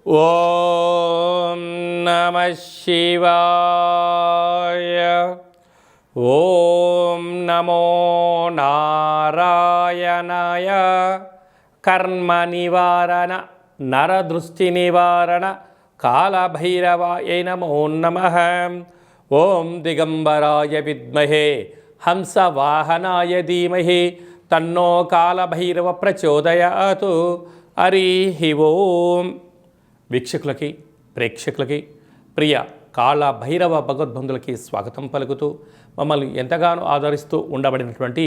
ఓం నమః శివాయ. ఓం నమో నారాయణాయ. కర్మ నివారణ నరదృష్టి నివారణ కాళభైరవాయ నమో నమః. ఓం దిగంబరాయ విద్మహే హంసవాహనాయ ధీమహి తన్నో కాళభైరవ ప్రచోదయాతు. హరి ఓం. వీక్షకులకి ప్రేక్షకులకి ప్రియ కాళభైరవ భగవద్బంధులకి స్వాగతం పలుకుతూ మమ్మల్ని ఎంతగానో ఆదరిస్తూ ఉండబడినటువంటి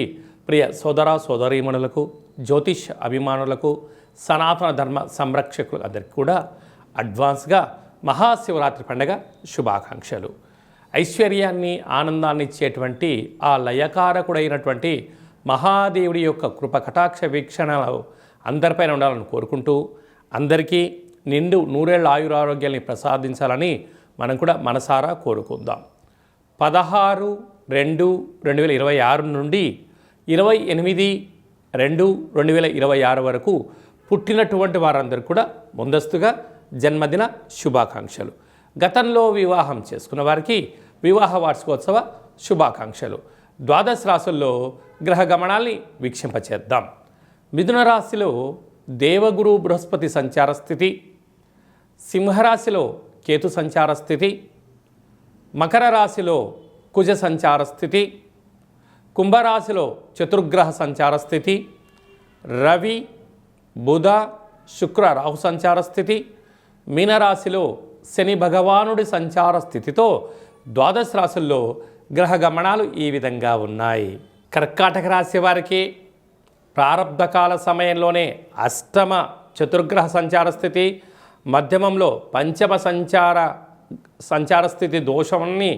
ప్రియ సోదర సోదరీమణులకు, జ్యోతిష్ అభిమానులకు, సనాతన ధర్మ సంరక్షకులు అందరికీ కూడా అడ్వాన్స్గా మహాశివరాత్రి పండుగ శుభాకాంక్షలు. ఐశ్వర్యాన్ని ఆనందాన్ని ఇచ్చేటువంటి ఆ లయకారకుడైనటువంటి మహాదేవుడి యొక్క కృప కటాక్ష వీక్షణలు అందరిపైన ఉండాలని కోరుకుంటూ అందరికీ నిండు నూరేళ్ల ఆయురారోగ్యాన్ని ప్రసాదించాలని మనం కూడా మనసారా కోరుకుందాం. 16/2/2026 నుండి 28/2/2026 వరకు పుట్టినటువంటి వారందరూ కూడా ముందస్తుగా జన్మదిన శుభాకాంక్షలు. గతంలో వివాహం చేసుకున్న వారికి వివాహ వార్షికోత్సవ శుభాకాంక్షలు. ద్వాదశ రాశుల్లో గ్రహ గమనాల్ని వీక్షింపచేద్దాం. మిథున రాశిలో దేవగురు బృహస్పతి సంచార స్థితి, సింహరాశిలో కేతు సంచార స్థితి, మకర రాశిలో కుజ సంచార స్థితి, కుంభరాశిలో చతుర్గ్రహ సంచార స్థితి, రవి బుధ శుక్ర రాహు సంచార స్థితి, మీనరాశిలో శని భగవానుడి సంచార స్థితితో ద్వాదశ రాశుల్లో గ్రహ గమనాలు ఈ విధంగా ఉన్నాయి. కర్కాటక రాశి వారికి ప్రారబ్ధకాల సమయంలోనే అష్టమ చతుర్గ్రహ సంచార స్థితి, మధ్యమంలో పంచమ సంచార స్థితి దోషాన్ని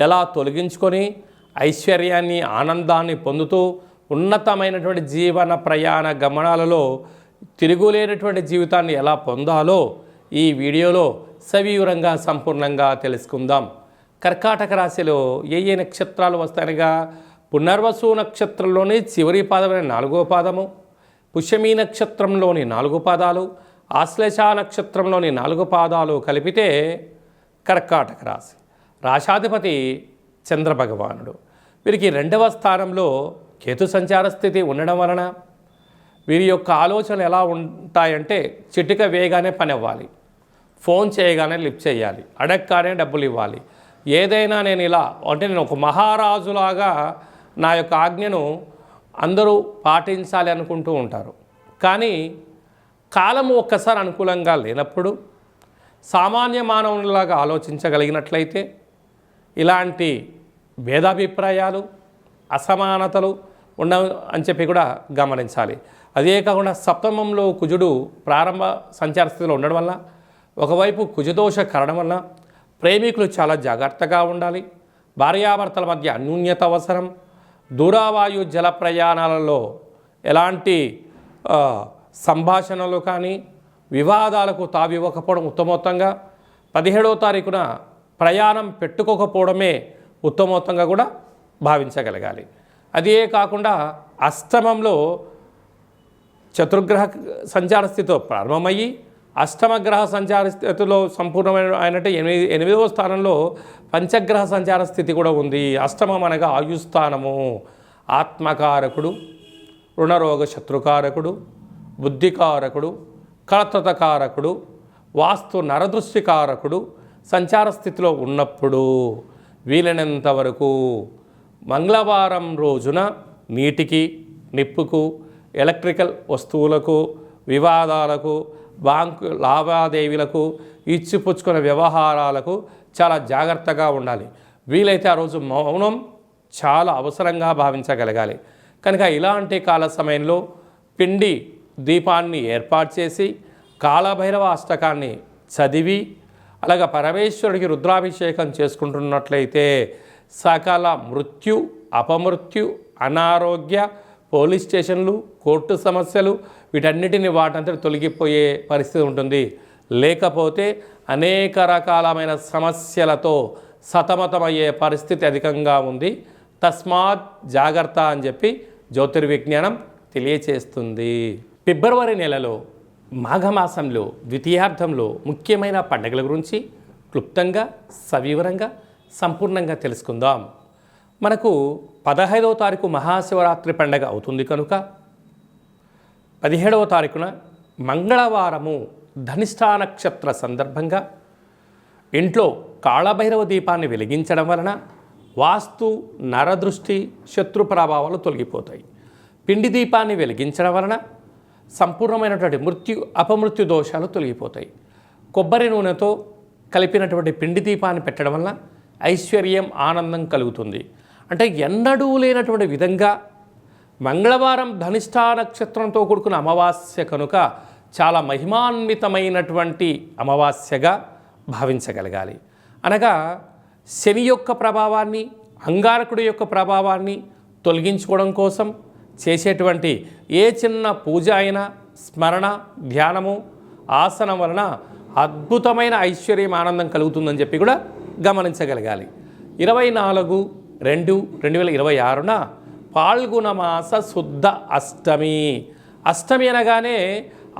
ఎలా తొలగించుకొని ఐశ్వర్యాన్ని ఆనందాన్ని పొందుతూ ఉన్నతమైనటువంటి జీవన ప్రయాణ గమనాలలో తిరుగులేనటువంటి జీవితాన్ని ఎలా పొందాలో ఈ వీడియోలో సవివరంగా సంపూర్ణంగా తెలుసుకుందాం. కర్కాటక రాశిలో ఏ నక్షత్రాలు వస్తాయనగా పునర్వసు నక్షత్రంలోని చివరి పాదమైన 4వ పాదము, పుష్యమీ నక్షత్రంలోని 4 పాదాలు, ఆశ్లేష నక్షత్రంలోని 4 పాదాలు కలిపితే కర్కాటక రాశి. రాశాధిపతి చంద్రభగవానుడు. వీరికి 2వ స్థానంలో కేతు సంచార స్థితి ఉండడం వలన వీరి యొక్క ఆలోచనలు ఎలా ఉంటాయంటే చిటిక వేగానే పని అవ్వాలి, ఫోన్ చేయగానే లిఫ్ట్ చేయాలి, అడగగానే డబ్బులు ఇవ్వాలి, ఏదైనా నేను ఇలా అంటే నేను ఒక మహారాజులాగా నా యొక్క ఆజ్ఞను అందరూ పాటించాలి అనుకుంటూ ఉంటారు. కానీ కాలము ఒక్కసారి అనుకూలంగా లేనప్పుడు సామాన్య మానవునిలాగా ఆలోచించగలిగినట్లయితే ఇలాంటి భేదాభిప్రాయాలు అసమానతలు ఉండవు అని చెప్పి కూడా గమనించాలి. అదే కాకుండా సప్తమంలో కుజుడు ప్రారంభ సంచార స్థితిలో ఉండడం వల్ల, ఒకవైపు కుజదోష కారణం వల్ల ప్రేమికులు చాలా జాగ్రత్తగా ఉండాలి. భార్యాభర్తల మధ్య అన్యోన్యత అవసరం. దూరావాయు జల ప్రయాణాలలో ఎలాంటి సంభాషణలు కానీ వివాదాలకు తావివ్వకపోవడం ఉత్తమోత్తంగా. 17వ తారీఖున ప్రయాణం పెట్టుకోకపోవడమే ఉత్తమోత్తంగా కూడా భావించగలగాలి. అదే కాకుండా అష్టమంలో చతుర్గ్రహ సంచార స్థితితో ప్రారంభమయ్యి అష్టమగ్రహ సంచార స్థితిలో సంపూర్ణమైన అయినట్టు 8వ స్థానంలో పంచగ్రహ సంచార స్థితి కూడా ఉంది. అష్టమం అనగా ఆయుస్థానము, ఆత్మకారకుడు, రుణరోగ శత్రుకారకుడు, బుద్ధికారకుడు, కలత్రతకారకుడు, వాస్తు నరదృష్టికారకుడు సంచార స్థితిలో ఉన్నప్పుడు వీలైనంత వరకు మంగళవారం రోజున నీటికి, నిప్పుకు, ఎలక్ట్రికల్ వస్తువులకు, వివాదాలకు, బ్యాంకు లావాదేవీలకు, ఇచ్చిపుచ్చుకునే వ్యవహారాలకు చాలా జాగ్రత్తగా ఉండాలి. వీలైతే ఆ రోజు మౌనం చాలా అవసరంగా భావించగలగాలి. కనుక ఇలాంటి కాల సమయంలో పిండి దీపాన్ని ఏర్పాటు చేసి కాళభైరవ అష్టకాన్ని చదివి అలాగే పరమేశ్వరుడికి రుద్రాభిషేకం చేసుకుంటున్నట్లయితే సకల మృత్యు, అపమృత్యు, అనారోగ్య, పోలీస్ స్టేషన్లు, కోర్టు సమస్యలు వీటన్నిటిని వాటంతా తొలగిపోయే పరిస్థితి ఉంటుంది. లేకపోతే అనేక రకాలమైన సమస్యలతో సతమతమయ్యే పరిస్థితి అధికంగా ఉంది. తస్మాత్ జాగ్రత్త అని చెప్పి జ్యోతిర్విజ్ఞానం తెలియచేస్తుంది. ఫిబ్రవరి నెలలో మాఘమాసంలో ద్వితీయార్థంలో ముఖ్యమైన పండుగల గురించి క్లుప్తంగా సవివరంగా సంపూర్ణంగా తెలుసుకుందాం. మనకు 15వ తారీఖు మహాశివరాత్రి పండుగ అవుతుంది కనుక 17వ తారీఖున మంగళవారము ధనిష్టా నక్షత్ర సందర్భంగా ఇంట్లో కాళభైరవ దీపాన్ని వెలిగించడం వలన వాస్తు నరదృష్టి శత్రు ప్రభావాలు తొలగిపోతాయి. పిండి దీపాన్ని వెలిగించడం వలన సంపూర్ణమైనటువంటి అపమృత్యు దోషాలు తొలగిపోతాయి. కొబ్బరి నూనెతో కలిపినటువంటి పిండి దీపాన్ని పెట్టడం వలన ఐశ్వర్యం ఆనందం కలుగుతుంది. అంటే ఎన్నడూ లేనటువంటి విధంగా మంగళవారం ధనిష్టా నక్షత్రంతో కూడుకున్న అమావాస్య కనుక చాలా మహిమాన్వితమైనటువంటి అమావాస్యగా భావించగలగాలి. అనగా శని యొక్క ప్రభావాన్ని అంగారకుడి యొక్క ప్రభావాన్ని తొలగించుకోవడం కోసం చేసేటువంటి ఏ చిన్న పూజ అయినా స్మరణ ధ్యానము ఆసనం వలన అద్భుతమైన ఐశ్వర్యం ఆనందం కలుగుతుందని చెప్పి కూడా గమనించగలగాలి. 24/2/2026న పాల్గొన మాస శుద్ధ అష్టమి. అష్టమి అనగానే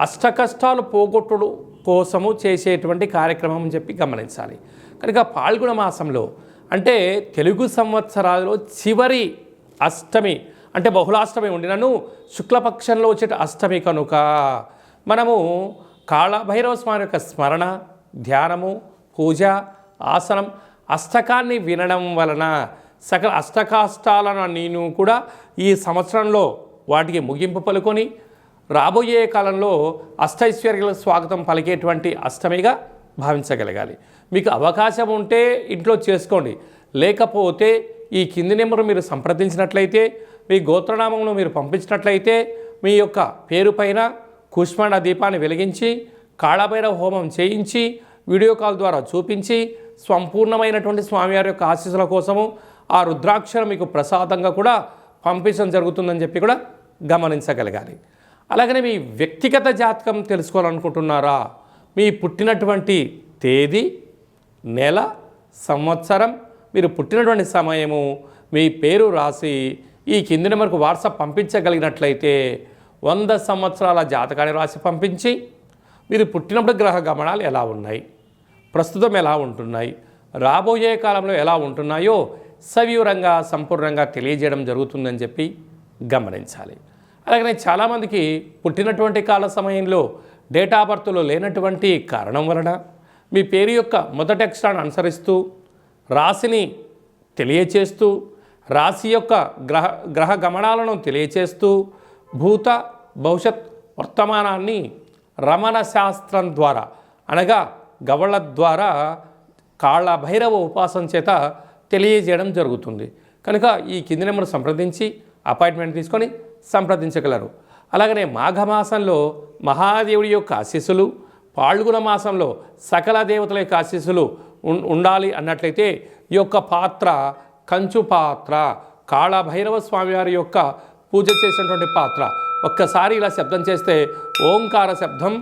అష్టకష్టాలు పోగొట్టుడు కోసము చేసేటువంటి కార్యక్రమం అని చెప్పి గమనించాలి. కనుక పాల్గొన మాసంలో అంటే తెలుగు సంవత్సరాలలో చివరి అష్టమి అంటే బహుళాష్టమి ఉండినను శుక్లపక్షంలో వచ్చే అష్టమి కనుక మనము కాళభైరవ స్వామి యొక్క స్మరణ ధ్యానము పూజ ఆసనం అష్టకాన్ని వినడం వలన సకల అష్టకాష్టాలను నేను కూడా ఈ సంవత్సరంలో వాటికి ముగింపు పలుకొని రాబోయే కాలంలో అష్టైశ్వర్యాల స్వాగతం పలికేటువంటి అష్టమిగా భావించగలగాలి. మీకు అవకాశం ఉంటే ఇంట్లో చేసుకోండి, లేకపోతే ఈ కింది నెంబరు మీరు సంప్రదించినట్లయితే మీ గోత్రనామంలో మీరు పంపించినట్లయితే మీ యొక్క పేరు పైన కుష్మాండ దీపాన్ని వెలిగించి కాళభైరవ హోమం చేయించి వీడియో కాల్ ద్వారా చూపించి సంపూర్ణమైనటువంటి స్వామివారి యొక్క ఆశీస్సుల కోసము ఆ రుద్రాక్షను మీకు ప్రసాదంగా కూడా పంపించడం జరుగుతుందని చెప్పి కూడా గమనించగలగాలి. అలాగనే మీ వ్యక్తిగత జాతకం తెలుసుకోవాలనుకుంటున్నారా? మీ పుట్టినటువంటి తేదీ, నెల, సంవత్సరం, మీరు పుట్టినటువంటి సమయము, మీ పేరు రాసి ఈ కింది నెంబర్కు వాట్సాప్ పంపించగలిగినట్లయితే 100 సంవత్సరాల జాతకాన్ని రాసి పంపించి మీరు పుట్టినప్పుడు గ్రహ గమనాలు ఎలా ఉన్నాయి, ప్రస్తుతం ఎలా ఉంటున్నాయి, రాబోయే కాలంలో ఎలా ఉంటున్నాయో సవివరంగా సంపూర్ణంగా తెలియజేయడం జరుగుతుందని చెప్పి గమనించాలి. అలాగనే చాలామందికి పుట్టినటువంటి కాల సమయంలో డేట్ ఆఫ్ బర్త్లో లేనటువంటి కారణం వలన మీ పేరు యొక్క మొదటి అక్షరాన్ని అనుసరిస్తూ రాశిని తెలియచేస్తూ రాశి యొక్క గ్రహ గమనాలను తెలియచేస్తూ భూత భవిష్యత్ వర్తమానాన్ని రమణ శాస్త్రం ద్వారా అనగా గవళ ద్వారా కాళభైరవ ఉపాసన చేత తెలియజేయడం జరుగుతుంది. కనుక ఈ కింది నెంబర్ సంప్రదించి అపాయింట్మెంట్ తీసుకొని సంప్రదించగలరు. అలాగనే మాఘమాసంలో మహాదేవుడి యొక్క ఆశీస్సులు, పాల్గొన మాసంలో సకల దేవతల యొక్క ఆశీస్సులు ఉండాలి అన్నట్లయితే ఈ యొక్క పాత్ర కంచు పాత్ర, కాళభైరవ స్వామివారి యొక్క పూజ చేసినటువంటి పాత్ర ఒక్కసారి ఇలా శబ్దం చేస్తే ఓంకార శబ్దం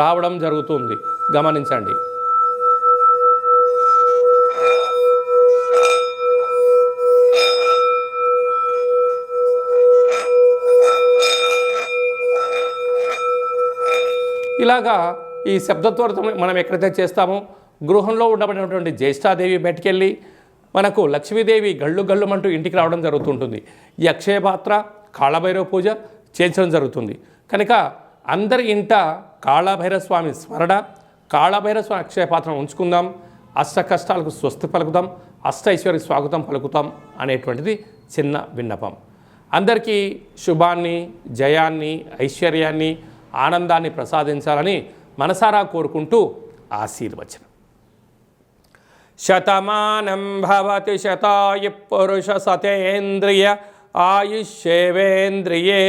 రావడం జరుగుతుంది, గమనించండి. ఇలాగా ఈ శబ్దత్వరతో మనం ఎక్కడైతే చేస్తామో గృహంలో ఉండబడినటువంటి జ్యేష్ఠాదేవి బయటికెళ్ళి మనకు లక్ష్మీదేవి గళ్ళు గళ్ళుమంటూ ఇంటికి రావడం జరుగుతుంటుంది. ఈ అక్షయ పాత్ర కాళభైరవ పూజ చేయించడం జరుగుతుంది. కనుక అందరి ఇంట కాళభైరవ స్వామి స్మరణ, కాళభైరవ స్వామి అక్షయ పాత్రను ఉంచుకుందాం, అష్ట కష్టాలకు స్వస్తి పలుకుతాం, అష్టైశ్వర్య స్వాగతం పలుకుతాం అనేటువంటిది చిన్న విన్నపం. అందరికీ శుభాన్ని, జయాన్ని, ఐశ్వర్యాన్ని, ఆనందాన్ని ప్రసాదించాలని మనసారా కోరుకుంటూ ఆశీర్వచనం. శతమానం భవతి శతాయు పురుష సతేంద్రియ ఆయుష్యేవేంద్రియే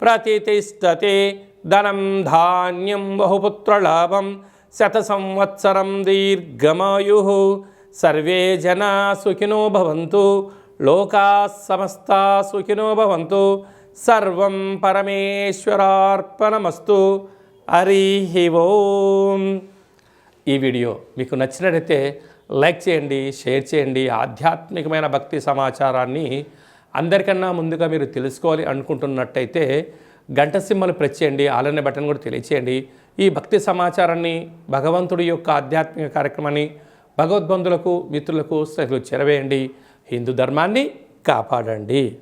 ప్రతిష్టతే ధనం ధాన్యం బహుపుత్రలాభం శత సంవత్సరం దీర్ఘమాయు సర్వే జనా సుఖినో భవంతు లోకా సమస్తా సుఖినో భవంతు సర్వం పరమేశ్వరార్పణమస్తు. హరి ఓం. ఈ వీడియో మీకు నచ్చినట్లయితే లైక్ చేయండి, షేర్ చేయండి. ఆధ్యాత్మికమైన భక్తి సమాచారాన్ని అందరికన్నా ముందుగా మీరు తెలుసుకోవాలి అనుకుంటున్నట్టయితే గంట సింబల్ ప్రెస్ చేయండి, ఆల్ అనే బటన్ కూడా తెలియచేయండి. ఈ భక్తి సమాచారాన్ని, భగవంతుడి యొక్క ఆధ్యాత్మిక కార్యక్రమాన్ని భగవద్బంధులకు, మిత్రులకు చేరవేయండి. హిందూ ధర్మాన్ని కాపాడండి.